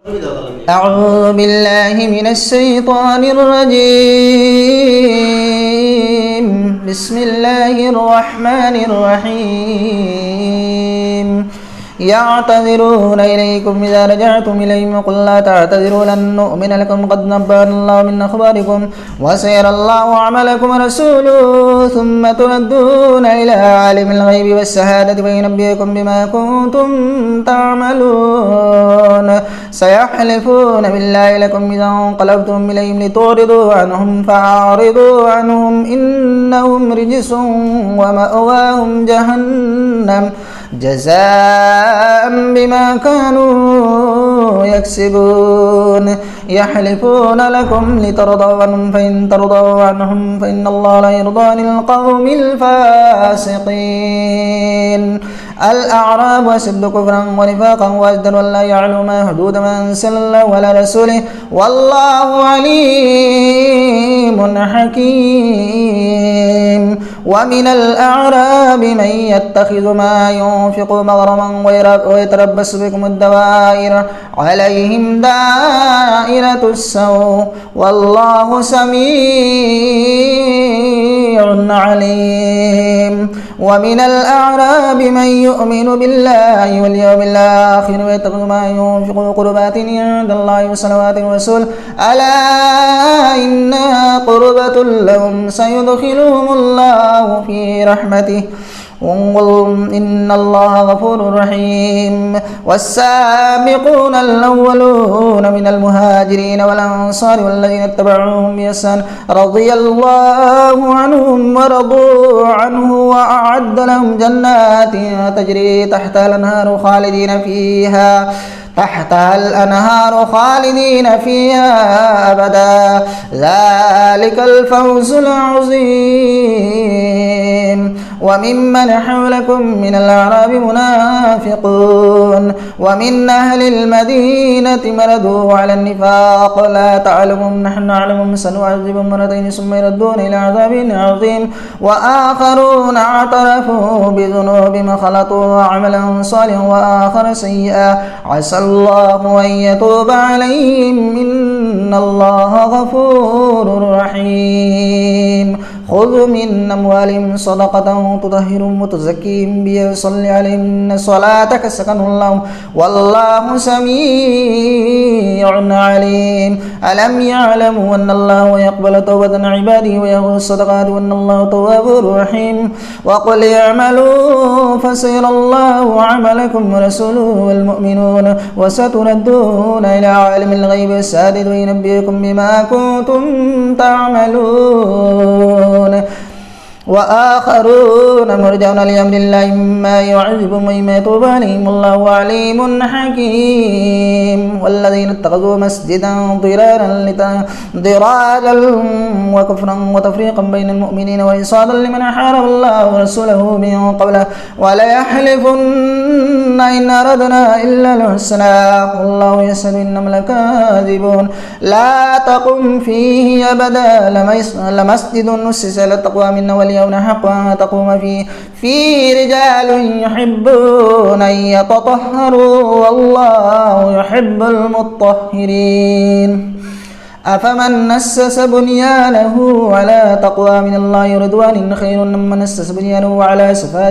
أعوذ بالله من الشيطان الرجيم. بسم الله الرحمن الرحيم. يعتذرون إليكم إذا رجعتم إليهم وقل لا تعتذروا لن نؤمن لكم قد نبأنا الله من أخباركم وسيرى الله عملكم ورسوله ثم تردون إلى عالم الغيب والشهادة فينبئكم بما كنتم تعملون. سيحلفون بالله لكم إذا انقلبتم إليهم لتعرضوا عنهم فأعرضوا عنهم إنهم رجس ومأواهم جهنم جزاء بما كانوا يكسبون. يحلفون لكم لترضوا عنهم فإن ترضوا عنهم فإن الله لا يرضى عن القوم الفاسقين. الأعراب أشد كفرا ونفاقا وأجدر أن لا يعلموا حدود ما أنزل الله على رسوله والله عليم حكيم. ومن الأعراب من يتخذ ما ينفق مغرما ويتربص بكم الدوائر عليهم دائرة السوء والله سميع عليم. ومن الأعراب من يؤمن بالله واليوم الآخر ويتخذ ما ينفق قربات عند الله وصلوات الرسول ألا إنها قربة لهم سيدخلهم الله في رحمته إن الله غفور رحيم. والسابقون الأولون من المهاجرين والأنصار والذين اتبعوهم بإحسان رضي الله عنهم ورضوا عنه وأعد لهم جنات تجري تحتها الأنهار خالدين فيها أبدا ذلك الفوز العظيم. وممن حولكم من الأعراب منافقون ومن أهل المدينة مردوا على النفاق لا تعلمهم نحن نعلمهم سنعذبهم مرتين ثم يردون إلى عذاب عظيم. وآخرون اعترفوا بذنوبهم خلطوا عملا صالحا وآخر سيئا عسى الله أن يتوب عليهم إن الله غفور رحيم. خذ من أموالهم صدقة تطهرهم وتزكيهم بها وصل عليهم إن صلاتك سكن لهم والله سميع عليم. ألم يعلموا أن الله يقبل توبة عباده ويأخذ الصدقات وأن الله تواب رحيم. وقل اعملوا فسيرى الله عملكم ورسوله والمؤمنون وستردون إلى عالم الغيب والشهادة وينبئكم بما كنتم تعملون. وآخرون مرجون لأمر الله إما يعذبهم وإما يتوب عليهم والله عليم حكيم. والذين اتخذوا مسجدا ضرارا وكفرا وتفريقا بين المؤمنين وإرصادا لمن حارب الله ورسوله من قبله وليحلفن إن أردنا إلا الحسنى والله يشهد إنهم لكاذبون. لا تقم فيه أبدا لمسجد أسس على التقوى من أول يوم حق أن تقوم فيه رجال يحبون أن يتطهروا والله يحب المطهرين. أفمن أسس بنيانه على تقوى من الله ورضوان خير ممن أسس بنيانه على شفا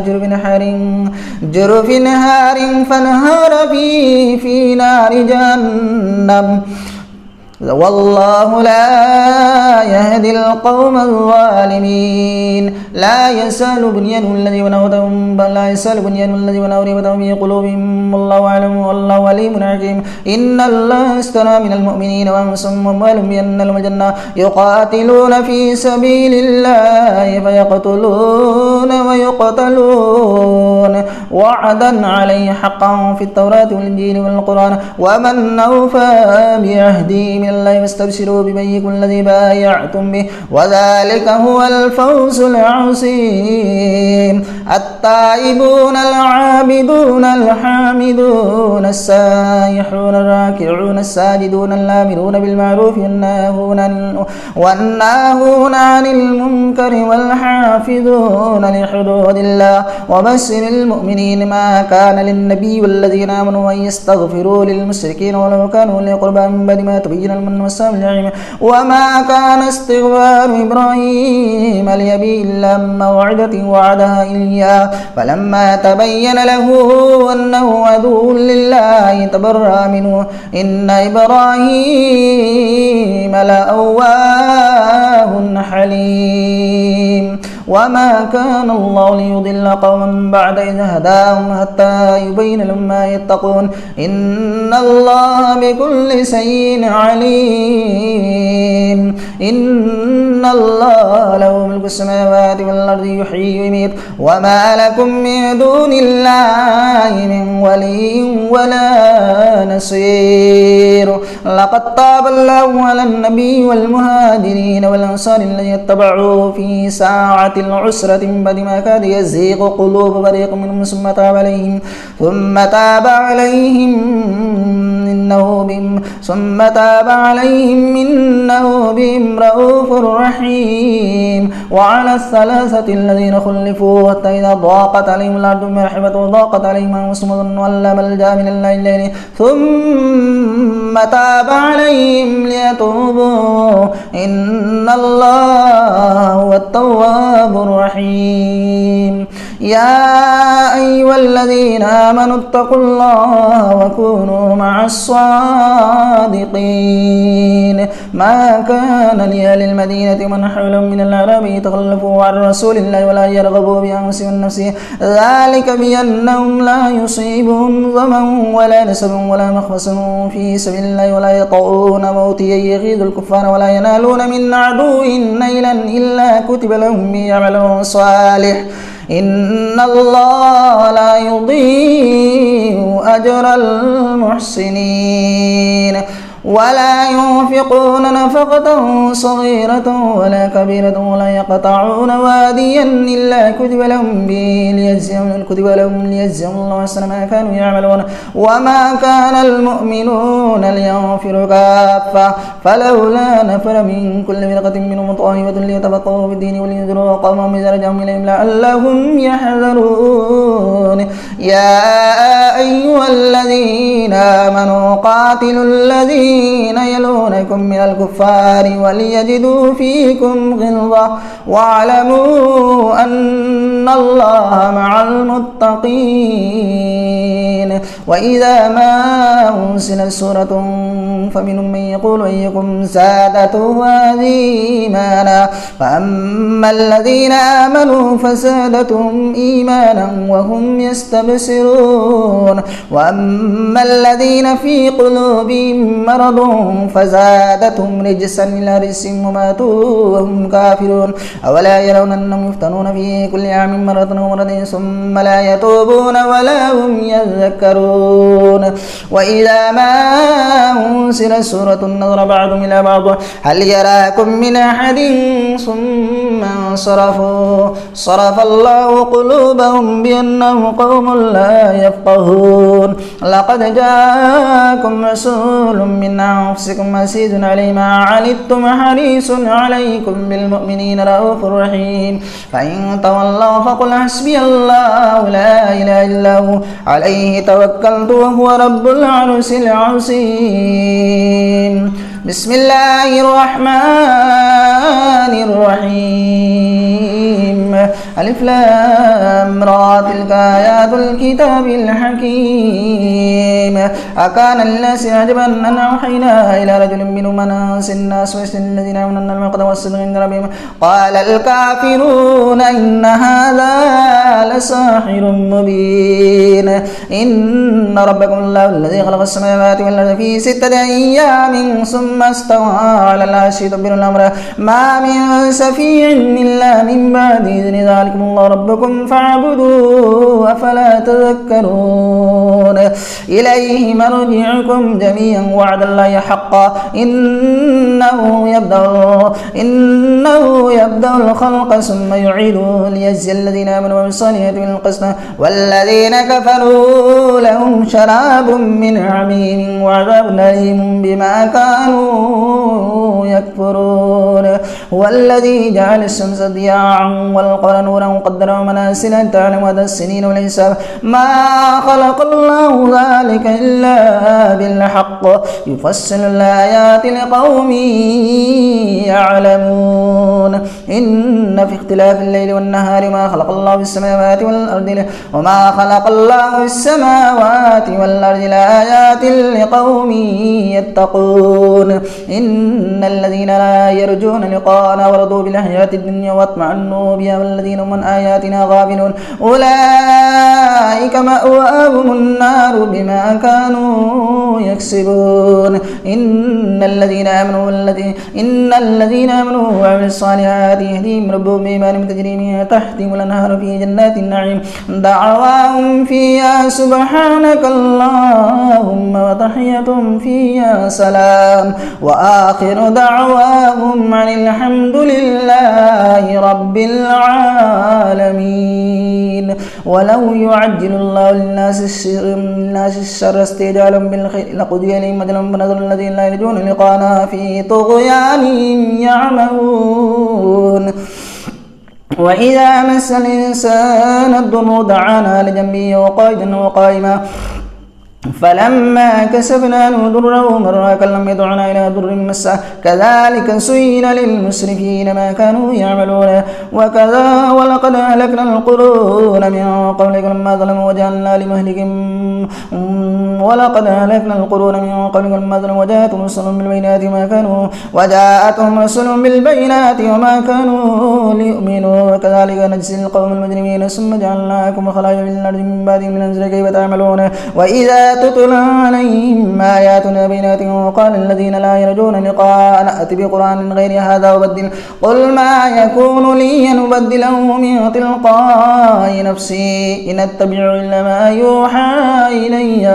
جرف نهار فانهار فيه في نار جهنم والله لا يهدي القوم الظالمين. لا يزال بنيانهم الذي بنوا ريبة في قلوبهم والله أعلم والله عليم حكيم. إن الله اشترى من المؤمنين وأنفسهم وأموالهم بأن لهم الجنة يقاتلون في سبيل الله فيقتلون ويقتلون وعدا عليه حقا في التوراة والإنجيل والقرآن ومن أوفى بعهده من الله فاستبشروا ببيعكم الذي بايعتم به وذلك هو الفوز العظيم. التائبون العابدون الحامدون السائحون الراكعون الساجدون الآمرون بالمعروف والناهون عن المنكر والحافظون لحدود الله وبشر المؤمنين. ما كان للنبي والذين آمنوا أن يستغفروا للمشركين ولو كانوا أولي قربى من بعد ما تبين لهم والسلام الجحيم. وما كان استغفار إبراهيم لأبيه إلا عن موعدة وعدها إياه فلما تبين له أنه عدو لله تبرأ منه إن إبراهيم لأواه حليم. وما كان الله ليضل قوما بعد إذ هداهم حتى يبين لهم ما يتقون إن الله بكل شيء عليم. إن الله له ملك السماوات والأرض يحيي ويميت وما لكم من دون الله من ولي ولا نصير. لقد تاب الله على النبي والمهاجرين والأنصار الذين اتبعوه في ساعة العسرة من بعد ما كاد يزيغ قلوب فريق منهم ثم تاب عليهم إنه بهم رؤوف رحيم. وعلى الثلاثة الذين خلفوا حتى إذا ضاقت عليهم الأرض بما رحبت وضاقت عليهم أنفسهم وظنوا أن لا ملجأ من الله إلا إليه ثم تاب عليهم ليتوبوا إن الله هو التواب الرحيم. يا أيها الذين آمنوا اتقوا الله وكونوا مع الصادقين. ما كان لأهل المدينة من حولهم من الأعراب يتخلفوا عن رسول الله ولا يرغبوا بأنفسهم عن نفسه ذلك بأنهم لا يصيبهم ظمأ ولا نسب ولا مخمصة في سبيل الله ولا يطؤون موطئا يغيظ الكفار ولا ينالون من عدو نيلا إلا كتب لهم به عمل صالح إن الله لا يضيع أجر المحسنين. ولا ينفقون نفقة صغيرة ولا كبيرة ولا يقطعون واديا إلا كتب لهم به ليجزيهم الله أحسن ما كانوا يعملون. وما كان المؤمنون لينفروا كافة فلولا نفر من كل فرقة منهم طائفة ليتفقهوا في الدين ولينذروا قومهم إذا رجعوا إليهم لعلهم يحذرون. يا أيها الذين آمنوا قاتلوا الذين يلونكم من الكفار وليجدوا فيكم غلظة واعلموا أن الله مع المتقين. وإذا ما أنزلت سورة فمنهم من يقول أيكم زادته هذه إيمانا فأما الذين آمنوا فزادتهم إيمانا وهم يستبشرون وأما الذين في قلوبهم مرض فزادتهم رجسا إلى رجسهم وماتوا وهم كافرون. أولا يرون أنهم يفتنون في كل عام مرة أو مرتين ثم لا يتوبون ولا هم يذكرون. وإذا ما أنزلت سورة نظر بعضهم إلى بعض هل يراكم من أحد ثم انصرفوا صرف الله قلوبهم بأنهم قوم لا يفقهون. لقد جاءكم رسول من أنفسكم عزيز عليه ما عنتم حريص عليكم بالمؤمنين رؤوف رحيم. فإن تولوا فقل حسبي الله لا إله إلا هو عليه توكلت وهو رب العرش العظيم. بسم الله الرحمن الرحيم. ألف لام را تلك آيات الكتاب الحكيم. أكان للناس عجبا أن أوحينا إلى رجل منهم أن أنذر الناس ويشهد الذين آمنوا أن المقت والصدق عند ربهم قال الكافرون إن هذا لساحر مبين. إن ربكم الله الذي خلق السماوات والأرض في 6 أيام ثم استوى على العرش يدبر الأمر ما من شفيع إلا من بعد إذنه ذلكم الله ربكم فاعبدوه أفلا تذكرون إليه مرجعكم جميعا وعد الله حقا إنه يبدأ الخلق ثم يعيده ليجزي الذين آمنوا وعملوا الصالحات بالقسط والذين كفروا لهم شراب من حميم وعذاب أليم بما كانوا يكفرون هو الذي جعل الشمس ضياء والقمر نورا وقدره منازل تعلم عدد السنين والحساب ما خلق الله ذلك إلا بالحق يفصل الآيات لقوم يعلمون إن في اختلاف الليل والنهار ما خلق الله في السماوات والأرض وما خلق الله في السماوات والأرض لآيات لقوم يتقون إن الذين لا يرجون لقاءنا ورضوا بالحياة الدنيا واطمأنوا بها والذين هم عن آياتنا غافلون أولئك مأواهم النار بما كانوا يكسبون إن الذين آمنوا وعملوا الصالحات يهديهم ربهم بإيمانهم تجري من تحتهم الأنهار في جنات النعيم دعواهم فيها سبحانك اللهم وتحيتهم فيها سلام وآخر دعواهم عن الحمد لله رب العالمين ولو يعجل الله للناس الشر استعجالهم بالخير لقضي إليهم أجلهم فنذر الذين لا يرجون لقاءنا في طغيانهم يعمهون وإذا مس الإنسان الضر دعانا لجنبه وقائدا وقائما فلما كسبنا عنه ضره مر كأن لم يدعنا إلى ضر مسه كذلك زين للمسرفين ما كانوا يعملون وكذا ولقد أهلكنا القرون من قبلكم لما ظلموا وجعلنا لمهلكهم وجاءتهم رسل بالبينات وما كانوا ليؤمنوا وكذلك نجزي القوم المجرمين ثم جعلناكم خلائف في الأرض من بعدهم لننظر كيف تعملون وإذا تتلى عليهم آياتنا بينات وقال الذين لا يرجون لقاءنا ائت بقرآن غير هذا وبدل قل ما يكون لي أن أبدله من تلقاء نفسي إن أتبع إلا ما يوحى إلي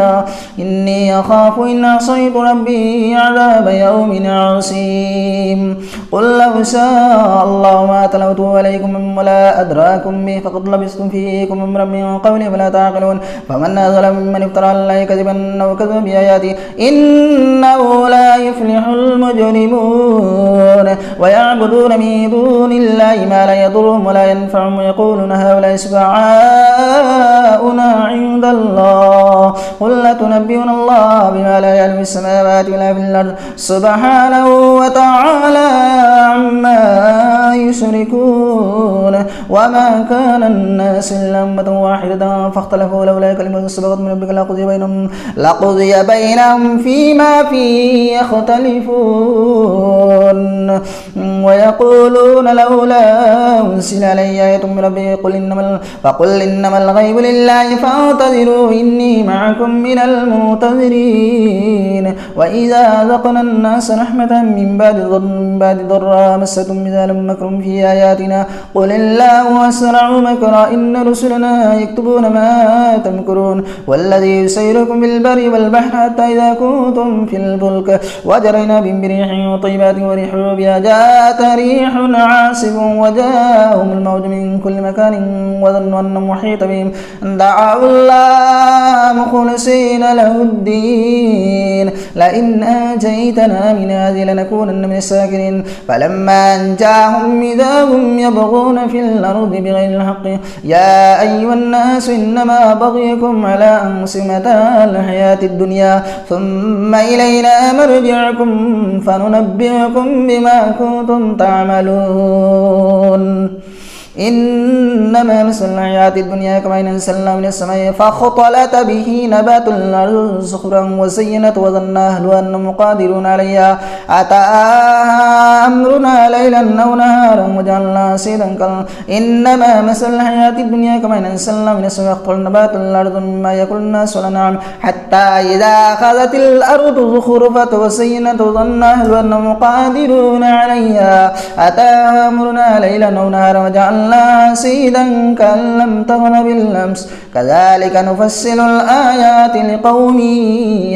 إني أخاف إن عصيت ربي عذاب يوم عصيم قل لو شاء الله ما تلوته عليكم ولا أدراكم به فقد لبثتم فيكم أمرا من قبل فلا تعقلون فمن أظلم ممن افترى على الله كذبا أو كذب بآياته إنه لا يفلح المجرمون ويعبدون من دون الله ما لا يضرهم ولا ينفعهم ويقولون هؤلاء شفعاؤنا عند الله قل لا تنبئون الله بما لا يعلم في السماوات ولا في الأرض سبحانه وتعالى عما يشركون وما كان الناس إلا أمة واحدة فاختلفوا لولا كلمة سبقت من ربك لقضي بينهم فيما فيه يختلفون ويقولون لولا أنزل علي آية من ربي فقل إنما الغيب لله فانتظروا إني معكم من المنتظرين وإذا أذقنا الناس رحمة من بعد ضراء مستهم إذا لم مكر في آياتنا قل الله أسرع مكرا إن رسلنا يكتبون ما تمكرون والذي يسيركم بالبر والبحر حتى إذا كنتم في الفلك وجرينا بهم بريح طيبات وريح بها جاءت ريح عاصف وجاءهم الموج من كل مكان وظنوا أنهم محيط بهم دعوا الله مخلصين له الدين لئن آتيتنا من هذه لنكونن من الشاكرين فلما أنجاهم إذا هم يبغون في الأرض بغير الحق يا أيها الناس إنما بغيكم على أنفسكم متاع الحياة الدنيا ثم إلينا مرجعكم فننبئكم بما كنتم تعملون إنما مثل الحياة الدنيا كما إن أنزلنا من السماء فاختلط به نبات الأرض زخرفا وزينت وظن أهلها أنهم قادرون عليها أتاها أمرنا ليلا أو نهارا وجعلنا سيدا إنما مثل الحياة الدنيا كما أنزلنا من السماء يخطر نبات الأرض مما يأكل الناس والأنعام حتى إذا أخذت الأرض زخرفت وزينت وظن أهلها أنهم قادرون عليها أتاها أمرنا ليلا أو نهارا وجعلنا سيدا كأن لم تغن بالأمس كذلك نفصل الآيات لقوم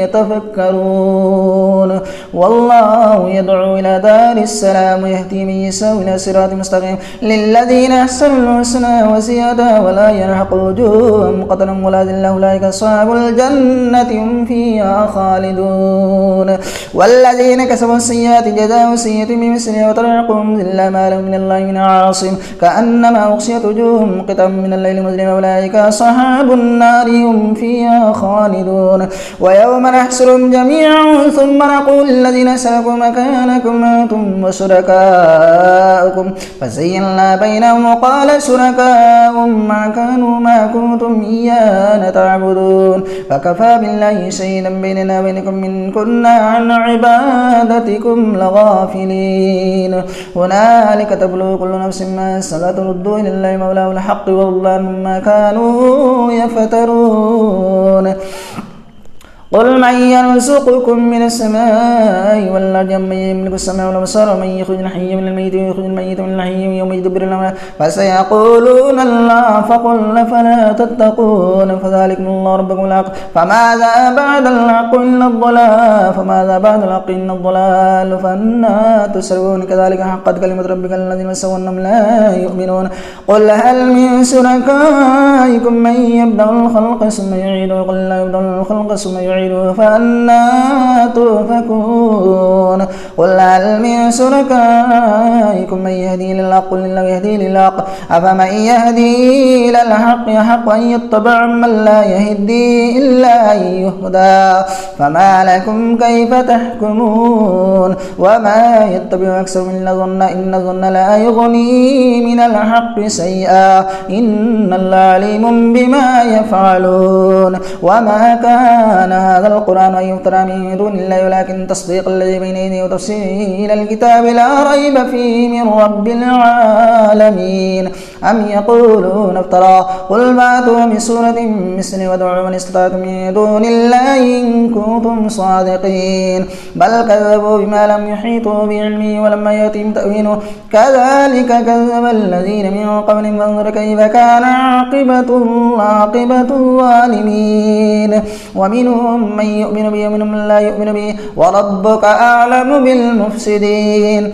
يتفكرون والله يدعو إلى دار السلام ويهدي من يشاء إلى صراط مستقيم للذين أحسنوا الحسنى وزيادة ولا يرهق وجوههم قتر ولا ذلة أولئك أصحاب الجنة هم فيها خالدون والذين كسبوا السيئات جزاء سيئة بمثلها وترهقهم ذلة ما لهم من الله من عاصم كأنما أغشيت وجوههم قطعا من الليل مظلما أولئك أصحاب النار هم فيها خالدون ويوم نحشرهم جميعا ثم نقول للذين أشركوا مكانكم أنتم وشركاؤكم فزينا بينهم وقال شركاؤهم ما كانوا ما كنتم إيانا تعبدون فكفى بالله شهيدا بيننا وبينكم إن كنا عن عبادتكم لغافلين هنالك تبلو كل نفس ما سلت ردوا إلى الله مولاه الحق والله مما كانوا يفترون قل من يرزقكم من السماء والأرض من يملك السماء والأبصار ومن يخرج الحي من الميت ويخرج الميت من الحي يوم يدبر الأمر فسيقولون الله فقل فلا تتقون فذلكم الله ربكم الحق فماذا بعد الحق إلا الضلال فماذا بعد الحق إلا الضلال فأنا تسرون كذلك حقت كلمة ربك الذين مسوا أنهم لا يؤمنون قل هل من شركائكم من يبدأ الخلق ثم يعيده قل لا يبدأ الخلق ثم يعيده فأنا تؤفكون قل هل من شركائكم من يهدي للحق قل الله يهدي للحق أفمن يهدي إلى الحق يحق أن يتبع من لا يهدي إلا أن يهدى فما لكم كيف تحكمون وما يتبع أكثر من الظن إن الظن لا يغني من الحق شيئا إن الله عليم بما يفعلون وما كان هذا القرآن أن يفترى من دون الله ولكن تصديق الذي بين يديه وتفصيل الكتاب لا ريب فيه من رب العالمين أم يقولون افترى قل فأتوا بسورة مثله وادعوا من استطعتم من دون الله إن كنتم صادقين بل كذبوا بما لم يحيطوا بعلمه ولما يأتهم تأويله كذلك كذب الذين من قبلهم فانظر كيف كان عاقبة الظالمين ومنهم من يؤمن به ومنهم من لا يؤمن به وربك أعلم بالمفسدين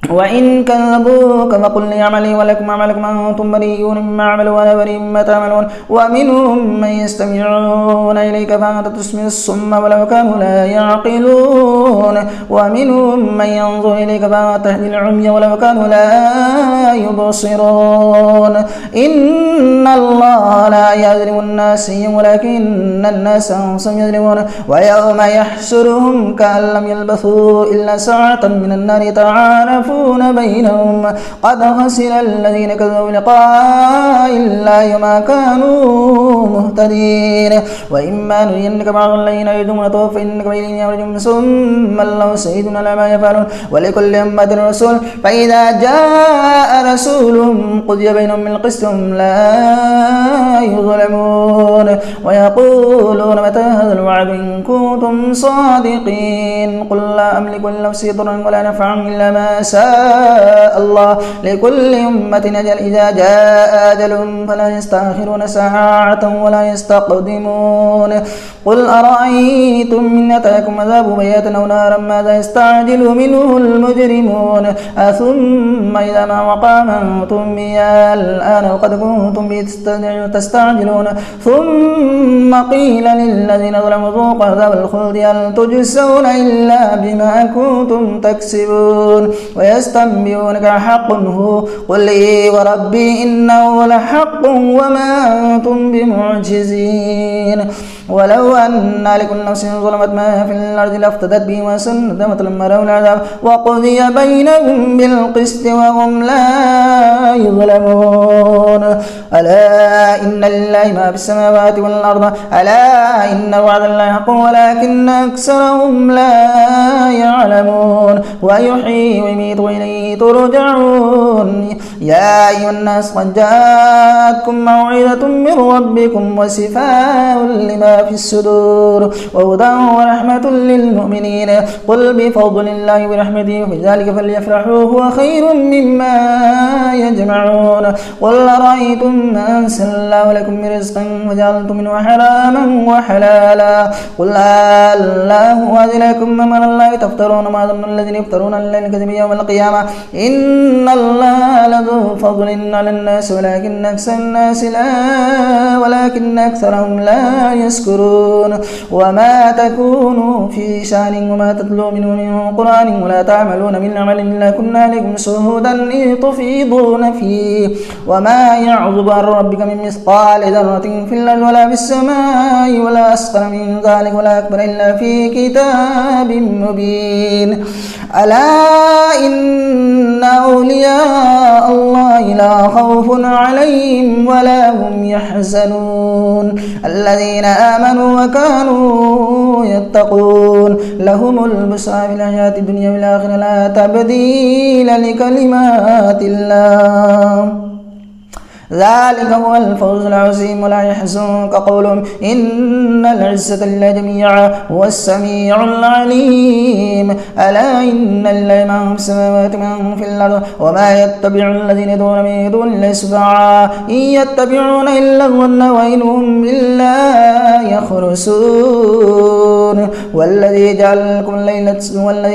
وإن كذبوك فقل لي عملي ولكم أعمالكم أنتم بريئون مما أعمل وأنا بريء مما تعملون ومنهم من يستمعون إليك فأنت تسمع الصم ولو كانوا لا يعقلون ومنهم من ينظر إليك فأنت تهدي العمي ولو كانوا لا يبصرون إن الله لا يظلم الناس ولكن الناس أنفسهم يظلمون ويوم يحشرهم كأن لم يلبثوا إلا ساعة من النار يتعارفون بينهم قد خسر الذين كذبوا بلقاء الله ما كانوا مهتدين وإما نرينك بعض الذين يعدون فإنك بإلينا يرجون ثم الله شهيد على ما يفعلون ولكل أمة رسول فإذا جاء رسولهم قضي بينهم بالقسط وهم لا يظلمون ويقولون متى هذا الوعد إن كنتم صادقين قل لا أملك لنفسي ضرا ولا نفعا إلا ما شاء الله لكل أمة أجل إذا جاء أجلهم فلا يستأخرون ساعة ولا يستقدمون قل أرأيتم إن أتاكم عذاب بياتا أو نارا ماذا يستعجل منه المجرمون ثم إذا ما وقع منتم بها الآن وقد كنتم به تستعجلون ثم قيل للذين ظلموا ذوقوا عذاب الخلد هل تجزون إلا بما كنتم تكسبون ويستنبئونك حق هو قل إي وربي إنه لحق وما أنتم بمعجزين ولو أن لكل نفس ظلمت ما في الأرض لافتدت به وسندمت لما رأوا العذاب وقضي بينهم بالقسط وهم لا يظلمون ألا إن لله ما في السماوات والأرض ألا إن وعد الله حق ولكن أكثرهم لا يعلمون ويحيي ويميت وإليه ترجعون يا أيها الناس قد جاءتكم موعظة من ربكم وشفاء لما في الصدور وهدى ورحمة للمؤمنين قل بفضل الله ورحمته فبذلك فليفرحوا هو خير مما يجمعون قل أرأيتم ما أنزل الله لكم من رزق وجعلتم منه حراما وحلالا قل الله أذن لكم أم على الله تفترون ما ظن الذين يفترون على الكذب يوم القيامة إن الله لذو فضل على الناس ولكن أكثرهم لا يشكرون وما تكونوا في شأن وما تتلو منه من قرآن ولا تعملون من عمل إلا كنا عليكم شهودا إذ تفيضون فيه وما يعظب عن ربك من مثقال ذرة في الأرض ولا في السماء ولا أصغر من ذلك ولا أكبر إلا في كتاب مبين ألا إن أولياء الله لا خوف عليهم ولا هم يحزنون الذين آمنوا وكانوا يتقون لهم البشرى في الحياة الدنيا والآخرة لا تبديل لكلمات الله ذلك هو الفوز العظيم ولا يحزنك قولهم إن العزة لله جميعا هو السميع العليم ألا إن لله ما في السماوات وما في الأرض وما يتبع الذين يدعون من دون الله شفعاء إن يتبعون إلا الظن وإن هم إلا يخرسون والذي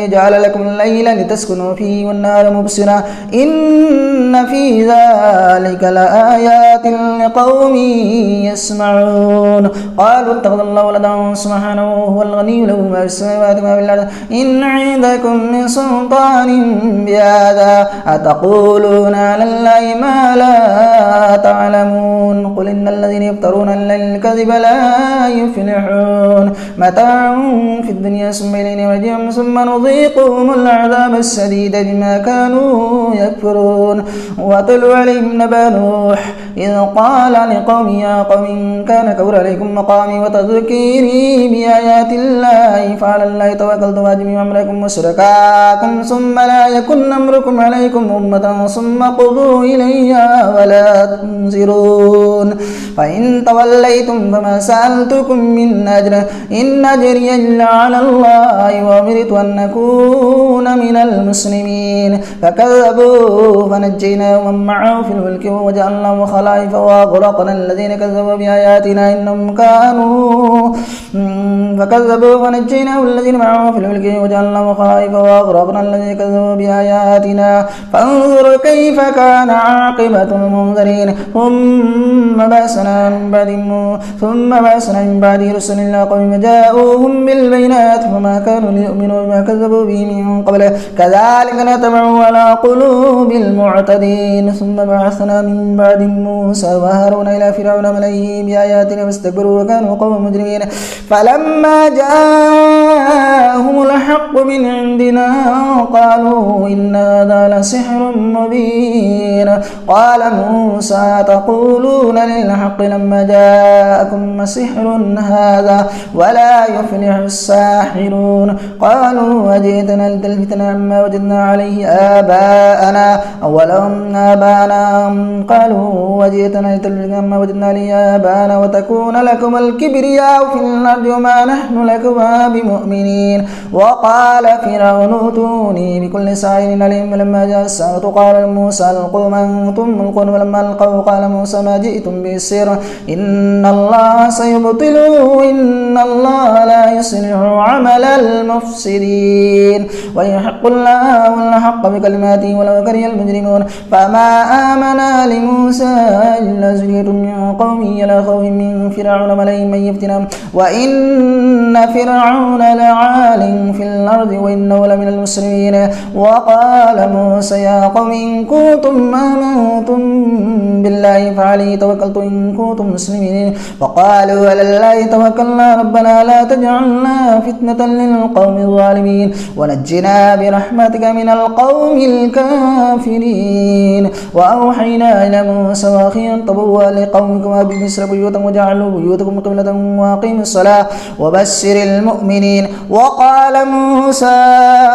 جعل لكم الليل لتسكنوا فيه والنهار مبصرا إن في ذلك لآيات لقوم يسمعون قالوا اتخذ الله ولدا سبحانه هو الغني له ما في السماوات وما في الأرض إن عندكم من سلطان بهذا أتقولون على الله ما لا تعلمون قل إن الذين يفترون الكذب لا يفلحون متاع في الدنيا ثم إلينا مرجعهم ثم نذيقهم العذاب الشديد بما كانوا يكفرون واتل عليهم نبأ نوح إذ قال لقوم يا قوم إن كان كبر عليكم مقامي وتذكيري بآيات الله فعلى الله توكلت وأجمعوا أمركم وشركاءكم ثم لا يكن أمركم عليكم أمة ثم قضوا إلي ولا تنذرون فإن توليتم فما سألتكم من أجر إن أجري إلا على الله وأمرت أن أكون من المسلمين فكذبوا فنجيناه ومن معه في الفلك وجعلناه خلائف وأغرقنا الذين كذبوا بآياتنا إنهم كانوا فكذبوا فنجيناه الذين معه في الفلك وجعلناه خلائف وأغرقنا الذين كذبوا بآياتنا فانظر كيف كان عاقبة المنذرين ثم بأسنا من بعد رسلنا قوم جاءوهم بالبينات فما كانوا ليؤمنوا بما كذبوا به من قبل كذلك نتبع على قلوب المعتدين ثم بعثنا من بعد موسى وهارون إلى فرعون ملئه بآياتنا فاستكبروا وكانوا قوم مجرمين فلما جاءهم الحق من عندنا قالوا إن هذا لسحر مبين قال موسى تقولون للحق لما جاءكم سحر هذا ولا يفلح الساحرون قالوا أجئتنا لتلفتنا عما وجدنا عليه آباءنا أولهم آباءنا قالوا أجئتنا لتلفتنا عما وجدنا عليه آباءنا وتكون لكم الكبرياء في الأرض وما نحن لكما بمؤمنين وقال فرعون ائتوني بكل ساحر عليم فلما جاء السحرة قال موسى ألقوا ما أنتم ملقون ولما ألقوا قال موسى ما جئتم بالسحر إن الله سيبطله إن الله لا يصلح عمل المفسدين ويحق الله الحق بكلماته ولو كره المجرمون فما آمن لموسى إلا ذرية من قومه على خوف من فرعون ملئهم من يفتنهم وإن فرعون لعال في الأرض وإنه لمن المسرفين وقال موسى يا قوم إن كنتم آمنتم بالله فعليه توكلت إن كنتم مسلمين فقالوا على الله توكلنا ربنا لا تجعلنا فتنة للقوم الظالمين ونجنا برحمتك من القوم الكافرين وأوحينا إلى موسى وأخيه أن تبوأ لقومكما بمصر بيوتا وجعلوا بيوتكم قبلة وأقيموا الصلاة وبشر المؤمنين وقال موسى موسى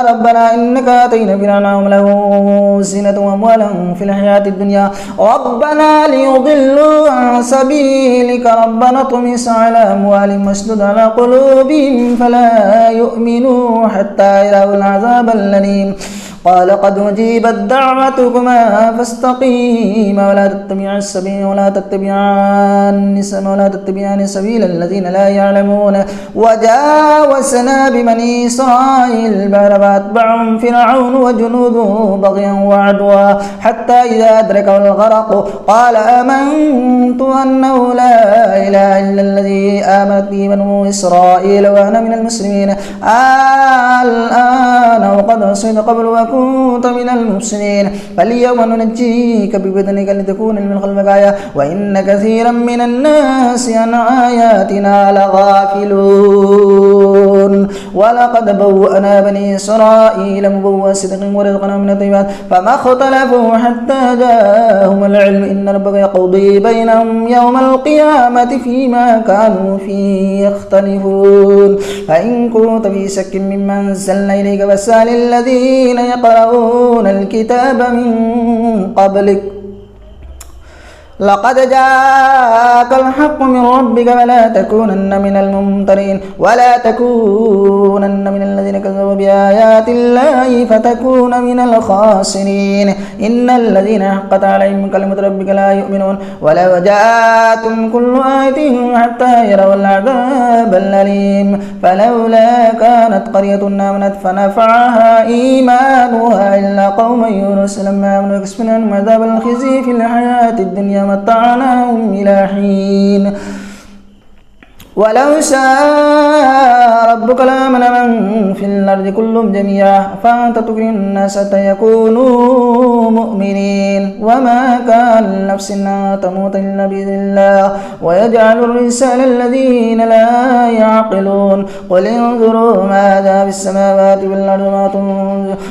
ربنا إنك آتيت فرعون وملأه زينة وأموالا في الحياة الدنيا ربنا ليضلوا عن سبيلك ربنا اطمس على أموالهم واشدد على قلوبهم فلا يؤمنوا حتى يروا العذاب الأليم قال قد أجيبت دعوتكما فاستقيما ولا تتبعان سبيل الذين لا يعلمون وجاوزنا ببني إسرائيل البحر فأتبعهم فرعون وجنوده بغيا وعدوا حتى إذا أدركه الغرق قال آمنت أنه لا إله إلا الذي آمنت به بنو إسرائيل وأنا من المسلمين الآن وقد عصيت قبل كنت من المفسدين فاليوم ننجيك ببدنك لتكون من خلفك آية وإن كثيرا من الناس عن آياتنا لغافلون ولقد بوأنا بني إسرائيل مبوأ صدق ورزقناهم من الطيبات فما اختلفوا حتى جاءهم العلم إن ربك يقضي بينهم يوم القيامة فيما كانوا فيه يختلفون فإن كنت في شك مما أنزلنا إليك فاسأل الذين يقرؤون الكتاب من قبلك لقد جاءك الحق من ربك ولا تكونن من الممترين ولا تكونن من الذين كذبوا بآيات الله فتكون من الخاسرين إن الذين حقت عليهم كلمة ربك لا يؤمنون ولو جاءتهم كل آية حتى يروا العذاب الأليم فلولا كانت قرية آمنت فنفعها إيمانها إلا قوم يونس لما آمنوا يكسبون عنهم عذاب الخزي في الحياة الدنيا متعناهم إلى حين ولو شاء ربك لآمن من في الأرض كلهم جميعا فأنت تكره الناس حتى يكونوا مؤمنين وما كان نفس أن تموت إلا بإذن الله ويجعل الرجس على الذين لا يعقلون قل انظروا ماذا في السماوات والأرض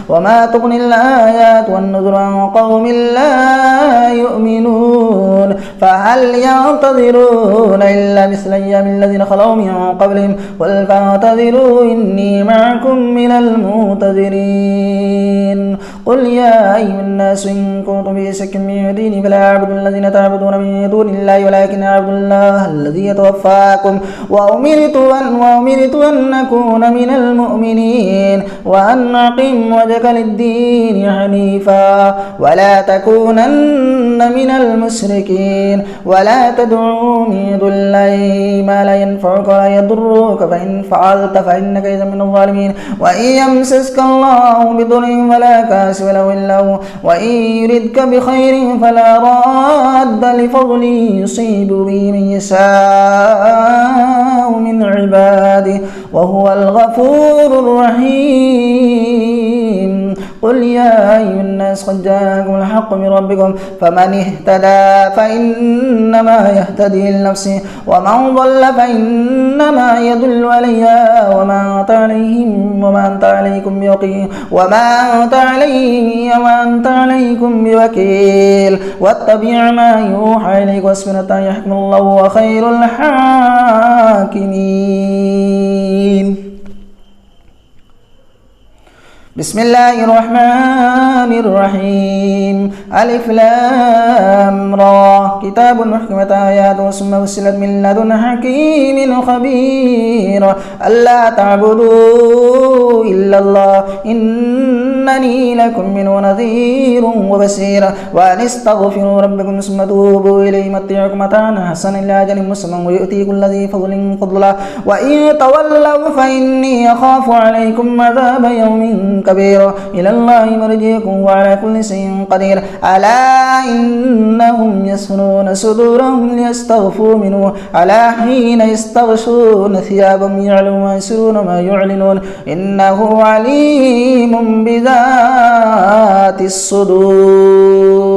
وما تغني الآيات والنذر عن قوم لا يؤمنون فهل ينتظرون إلا مثل أيام الذين خلوا من قبلهم قل فاعتذروا إني معكم من المنتظرين قل يا أيها الناس إن كنتم في شك من ديني فلا أعبد الذين تعبدون من دون الله ولكن أعبد الله الذي يتوفاكم وأمرت أن أكون من المؤمنين وأن أقم وجهك للدين حنيفا ولا تكونن من المشركين ولا تدعوا من دون الله ما لا ينفعك ولا يضرك فإن فعلت فإنك إذا من الظالمين وإن يمسسك الله بضر فلا كاشف له إلا هو وإن يردك بخير فلا راد لفضله يصيب به من يشاء من عباده وهو الغفور الرحيم قل يا أيها الناس قد جاءكم الحق من ربكم فمن اهتدى فإنما يهتدي لنفسه ومن ضل فإنما يضل عليها وما أنت عليكم بوكيل واتبع ما يوحى إليك واصبر حتى يحكم الله وخير الحاكمين بسم الله الرحمن الرحيم ألف لام را كتاب محكمة آياته ثم فصلت من لدن حكيم خبير ألا تعبدوا إلا الله إنني لكم منه نذير وبشير وأن استغفروا ربكم ثم توبوا إليه متعكم متاعا حسنا إلى أجل مسمى ويؤتي كل ذي فضل فضلا وإن تولوا فإني أخاف عليكم عذاب يوم كبير إلى الله مرجعكم وعلى كل شيء قدير ألا إنهم يسنون صدورهم ليستغفوا منه ألا حين يستغشون ثيابهم يعلم ما يسرون ما يعلنون إنه عليم بذات الصدور